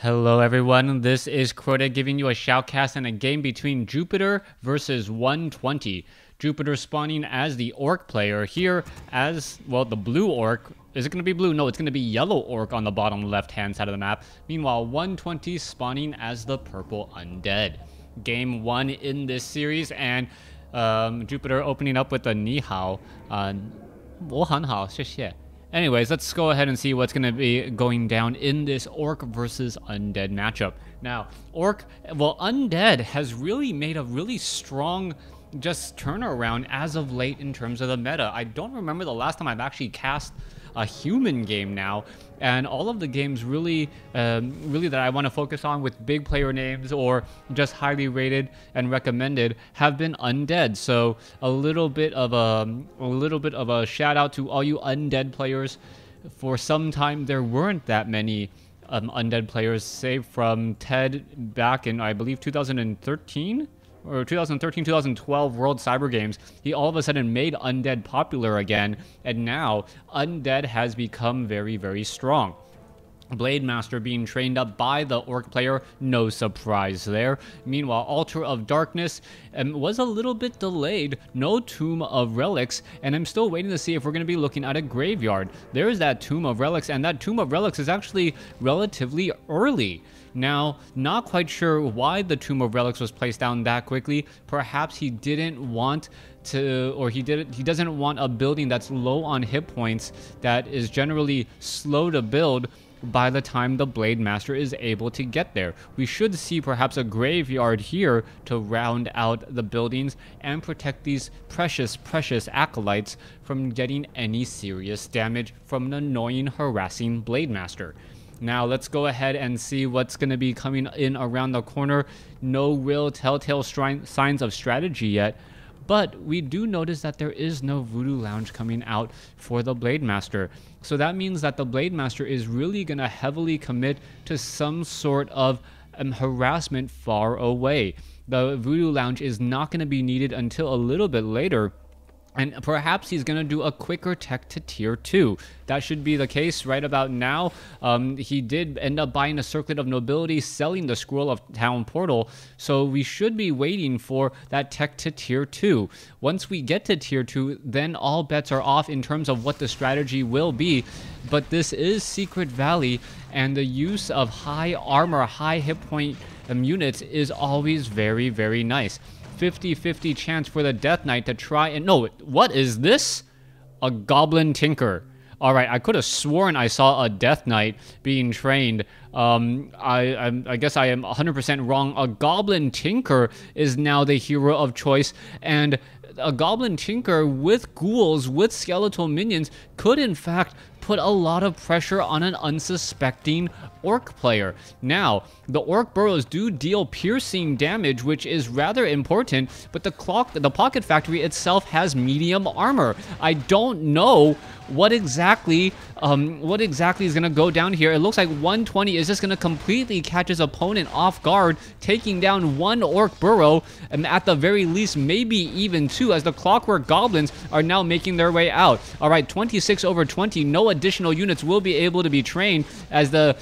Hello everyone, this is Crota giving you a shoutcast in a game between Jupiter versus 120. Jupiter spawning as the orc player here as, well, the blue orc. Is it going to be blue? No, it's going to be yellow orc on the bottom left-hand side of the map. Meanwhile, 120 spawning as the purple undead. Game 1 in this series, and Jupiter opening up with a ni hao. 我很好，谢谢. Anyways, let's go ahead and see what's going to be going down in this Orc versus Undead matchup. Now, Undead has really made a really strong just turnaround as of late in terms of the meta. I don't remember the last time I've actually cast a human game now, and all of the games really that I want to focus on with big player names or just highly rated and recommended have been undead. So a little bit of a shout out to all you undead players. For some time there weren't that many undead players, save from Ted back in, I believe, 2013 or 2013-2012 World Cyber Games. He all of a sudden made Undead popular again, and now Undead has become very, very strong. Blade Master being trained up by the orc player, no surprise there. Meanwhile, Altar of Darkness was a little bit delayed, no Tomb of Relics, and I'm still waiting to see if we're going to be looking at a graveyard. There is that Tomb of Relics, and that Tomb of Relics is actually relatively early. Now, not quite sure why the Tomb of Relics was placed down that quickly. Perhaps he didn't want to, or he doesn't want a building that's low on hit points, that is generally slow to build by the time the Blade Master is able to get there. We should see perhaps a graveyard here to round out the buildings and protect these precious acolytes from getting any serious damage from an annoying, harassing Blade Master. Now let's go ahead and see what's going to be coming in around the corner. No real telltale signs of strategy yet, but we do notice that there is no Voodoo Lounge coming out for the Blade Master. So that means that the Blade Master is really going to heavily commit to some sort of harassment far away. The Voodoo Lounge is not going to be needed until a little bit later. And perhaps he's going to do a quicker tech to tier 2. That should be the case right about now. He did end up buying a Circlet of Nobility, selling the Scroll of Town Portal. So we should be waiting for that tech to tier 2. Once we get to tier 2, then all bets are off in terms of what the strategy will be. But this is Secret Valley, and the use of high armor, high hit point units is always very, very nice. 50-50 chance for the Death Knight to try and... No, what is this? A Goblin Tinker. Alright, I could have sworn I saw a Death Knight being trained. I guess I am 100% wrong. A Goblin Tinker is now the hero of choice, and a Goblin Tinker with ghouls, with skeletal minions, could in fact put a lot of pressure on an unsuspecting orc player. Now, the orc burrows do deal piercing damage, which is rather important, but the Pocket Factory itself has medium armor. I don't know what exactly is going to go down here. It looks like 120 is just going to completely catch his opponent off guard, taking down one orc burrow, and at the very least maybe even two, as the Clockwork Goblins are now making their way out. Alright, 26/20, no additional units will be able to be trained, as the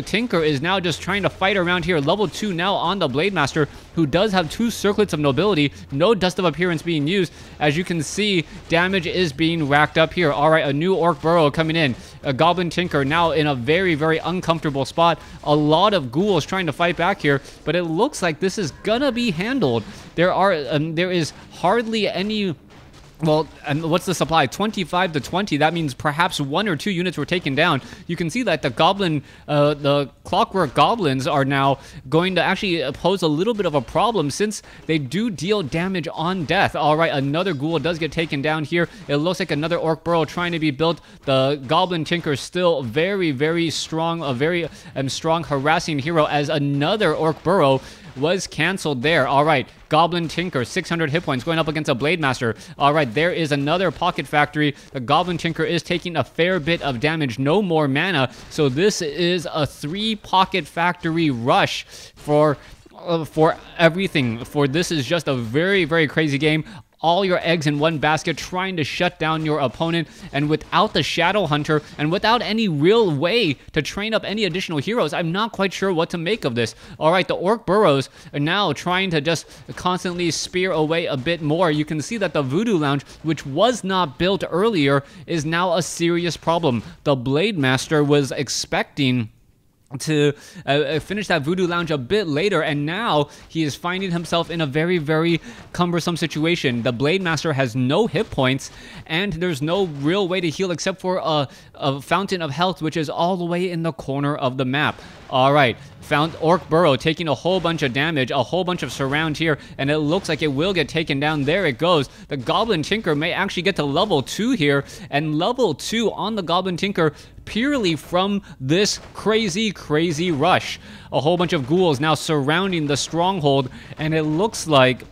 Tinker is now just trying to fight around here. Level 2 now on the Blade Master, who does have 2 Circlets of Nobility, no Dust of Appearance being used. As you can see, damage is being racked up here. Alright, a new Orc Burrow coming in. A Goblin Tinker now in a very, very uncomfortable spot. A lot of ghouls trying to fight back here, but it looks like this is gonna be handled. There is hardly any... Well, and what's the supply? 25/20. That means perhaps 1 or 2 units were taken down. You can see that the Clockwork Goblins are now going to actually pose a little bit of a problem, since they do deal damage on death. All right, another ghoul does get taken down here. It looks like another orc burrow trying to be built. The Goblin Tinker still very, very strong, a very strong harassing hero, as another orc burrow was canceled there. All right, Goblin Tinker, 600 hit points, going up against a Blade Master. All right, there is another Pocket Factory. The Goblin Tinker is taking a fair bit of damage, no more mana. So this is a 3 Pocket Factory rush for everything. This is just a very, very crazy game. all your eggs in one basket, trying to shut down your opponent. And without the Shadow Hunter and without any real way to train up any additional heroes, I'm not quite sure what to make of this. All right, the Orc Burrows are now trying to just constantly spear away a bit more. You can see that the Voodoo Lounge, which was not built earlier, is now a serious problem. The Blade Master was expecting to finish that Voodoo Lounge a bit later, and now he is finding himself in a very, very cumbersome situation. The Blade Master has no hit points, and there's no real way to heal except for a Fountain of Health, which is all the way in the corner of the map. All right, found Orc Burrow taking a whole bunch of damage, a whole bunch of surround here, and it looks like it will get taken down. There it goes. The Goblin Tinker may actually get to level 2 here, and level 2 on the Goblin Tinker purely from this crazy rush. A whole bunch of ghouls now surrounding the stronghold, and it looks like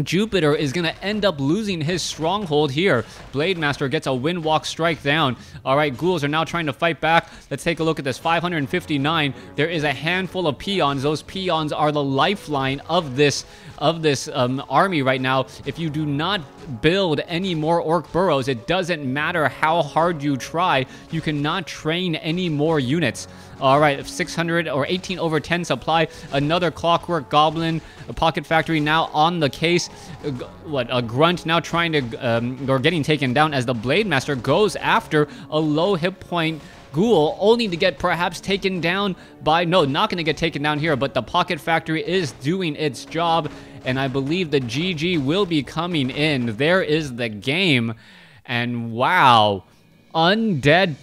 Jupiter is going to end up losing his stronghold here. Blade Master gets a Windwalk strike down. All right, ghouls are now trying to fight back. Let's take a look at this. 559. There is a handful of peons. Those peons are the lifeline of this army right now. If you do not build any more Orc Burrows, it doesn't matter how hard you try. You cannot train any more units. All right, 600 or 18 over 10 supply. Another Clockwork Goblin, a Pocket Factory now on the case. A Grunt now trying to, or getting taken down as the Blade Master goes after a low hit point Ghoul, only to get perhaps taken down by, no, not going to get taken down here, but the Pocket Factory is doing its job, and I believe the GG will be coming in. There is the game, and wow, Undead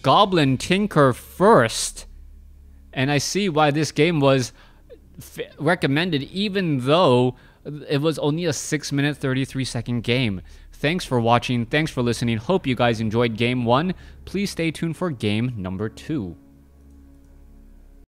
Goblin Tinker first, and I see why this game was recommended, even though it was only a 6-minute 33-second game. Thanks for watching, thanks for listening, hope you guys enjoyed game 1. Please stay tuned for game number 2.